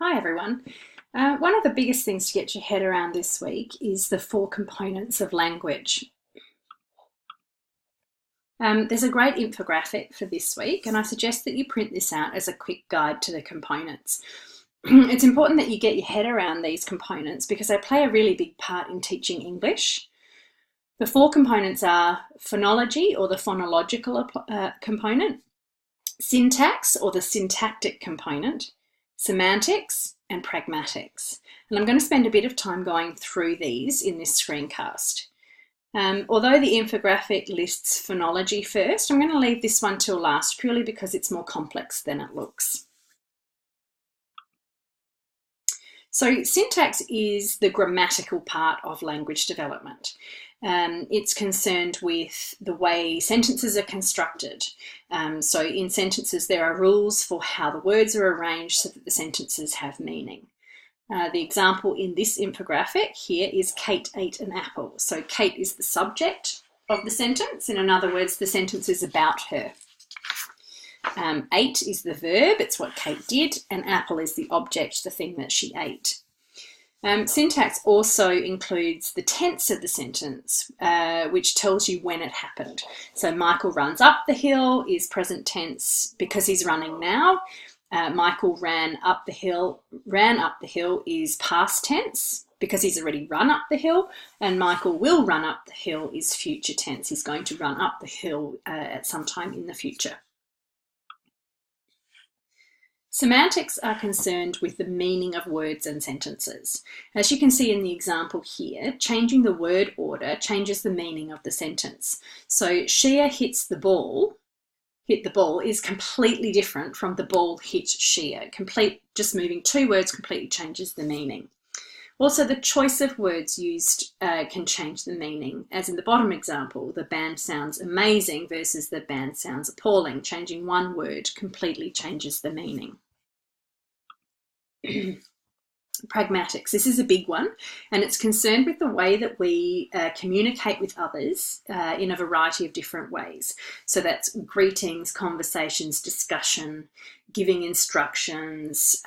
Hi everyone. One of the biggest things to get your head around this week is the four components of language. There's a great infographic for this week, and I suggest that you print this out as a quick guide to the components. It's important that you get your head around these components because they play a really big part in teaching English. The four components are phonology, or the phonological component, syntax, or the syntactic component, semantics, and pragmatics. And I'm going to spend a bit of time going through these in this screencast. Although the infographic lists phonology first, I'm going to leave this one till last purely because it's more complex than it looks. So syntax is the grammatical part of language development. It's concerned with the way sentences are constructed. So in sentences, there are rules for how the words are arranged so that the sentences have meaning. The example in this infographic here is Kate ate an apple. So Kate is the subject of the sentence. In other words, the sentence is about her. Ate is the verb, it's what Kate did, and apple is the object, the thing that she ate. Syntax also includes the tense of the sentence, which tells you when it happened. So Michael runs up the hill is present tense because he's running now. Michael ran up the hill is past tense because he's already run up the hill, and Michael will run up the hill is future tense. He's going to run up the hill at some time in the future. Semantics are concerned with the meaning of words and sentences. As you can see in the example here, changing the word order changes the meaning of the sentence. So Shia hit the ball is completely different from the ball hit Shia. Just moving two words completely changes the meaning. Also, the choice of words used can change the meaning. As in the bottom example, the band sounds amazing versus the band sounds appalling. Changing one word completely changes the meaning. Pragmatics. This is a big one, and it's concerned with the way that we communicate with others in a variety of different ways. So that's greetings, conversations, discussion, giving instructions,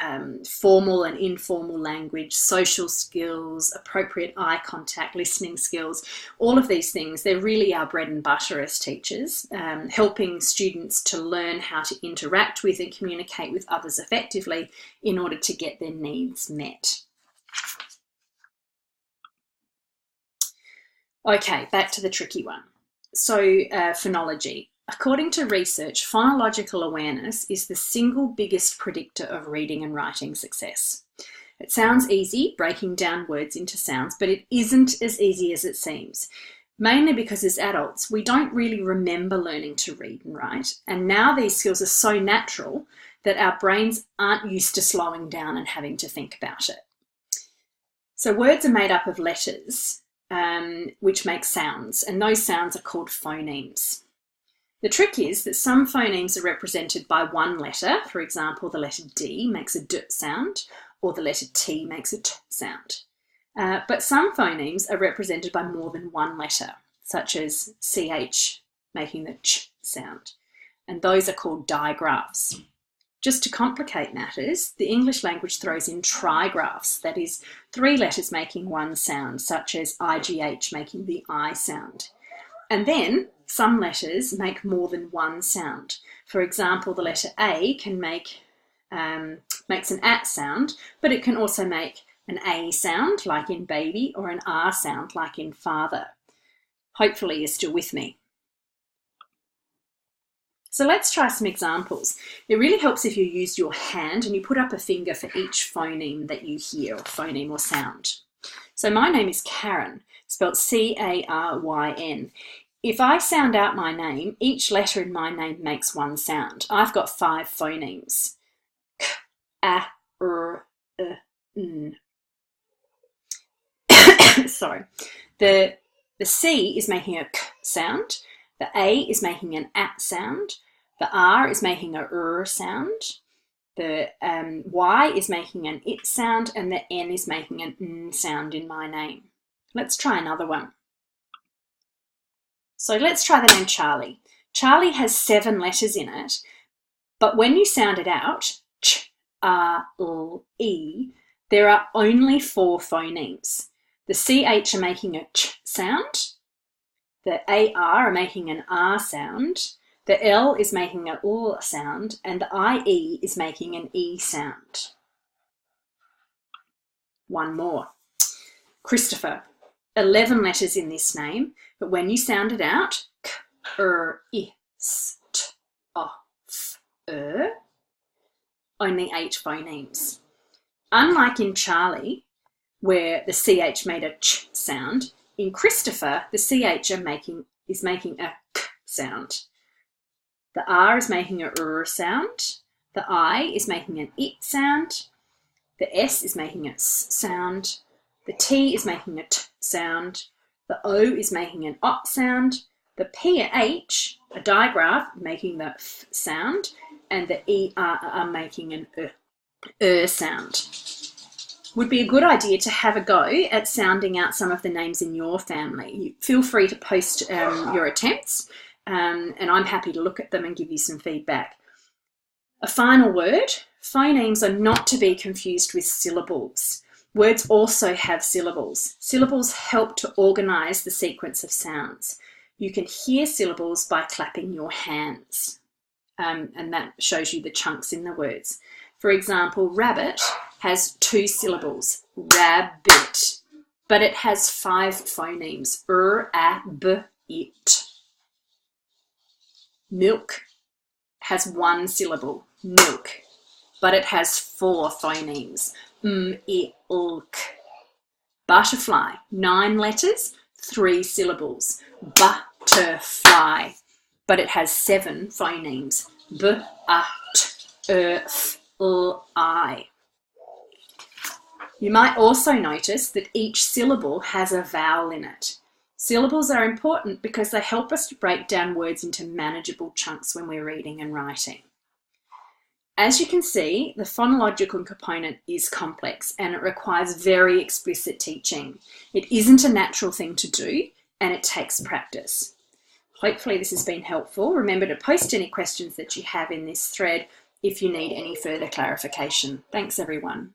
formal and informal language, social skills, appropriate eye contact, listening skills. All of these things, they're really our bread and butter as teachers, helping students to learn how to interact with and communicate with others effectively in order to get their needs met. Okay, back to the tricky one. So phonology. According to research, phonological awareness is the single biggest predictor of reading and writing success. It sounds easy, breaking down words into sounds, but it isn't as easy as it seems. Mainly because as adults, we don't really remember learning to read and write. And now these skills are so natural that our brains aren't used to slowing down and having to think about it. So words are made up of letters, which make sounds, and those sounds are called phonemes. The trick is that some phonemes are represented by one letter. For example, the letter D makes a D sound, or the letter T makes a T sound. But some phonemes are represented by more than one letter, such as CH making the Ch sound, and those are called digraphs. Just to complicate matters, the English language throws in trigraphs, that is, three letters making one sound, such as IGH making the I sound. And then some letters make more than one sound. For example, the letter A can makes an AT sound, but it can also make an A sound, like in baby, or an R sound, like in father. Hopefully you're still with me. So let's try some examples. It really helps if you use your hand and you put up a finger for each phoneme that you hear, or phoneme or sound. So my name is Karen, spelled C-A-R-Y-N. If I sound out my name, each letter in my name makes one sound. I've got 5 phonemes. K, A, R, N. Sorry. The C is making a K sound. The A is making an AT sound. The R is making a R sound. The Y is making an IT sound, and the N is making an N sound in my name. Let's try another one. So let's try the name Charlie. Charlie has 7 letters in it, but when you sound it out, ch, L, E, there are only 4 phonemes. The CH are making a ch sound, the AR are making an R sound, the L is making an L sound, and the IE is making an E sound. One more. Christopher. 11 letters in this name, but when you sound it out, K, I, S, T, O, F, only 8 phonemes. Unlike in Charlie, where the CH made a ch sound, in Christopher, the CH is making a K sound. The R is making a R sound. The I is making an I sound. The S is making a S sound. The T is making a T sound. The O is making an O sound. The PH, a digraph, making the F sound. And the ER are making an sound. Would be a good idea to have a go at sounding out some of the names in your family. Feel free to post your attempts, and I'm happy to look at them and give you some feedback. A final word, phonemes are not to be confused with syllables. Words also have syllables. Syllables help to organise the sequence of sounds. You can hear syllables by clapping your hands, and that shows you the chunks in the words. For example, rabbit has 2 syllables, rabbit, but it has 5 phonemes, a, b, it. Milk has 1 syllable, milk, but it has 4 phonemes, I, lk. Butterfly, 9 letters, 3 syllables, butterfly, but it has 7 phonemes, b, a, t, f, l, I. You might also notice that each syllable has a vowel in it. Syllables are important because they help us to break down words into manageable chunks when we're reading and writing. As you can see, the phonological component is complex and it requires very explicit teaching. It isn't a natural thing to do and it takes practice. Hopefully this has been helpful. Remember to post any questions that you have in this thread if you need any further clarification. Thanks everyone.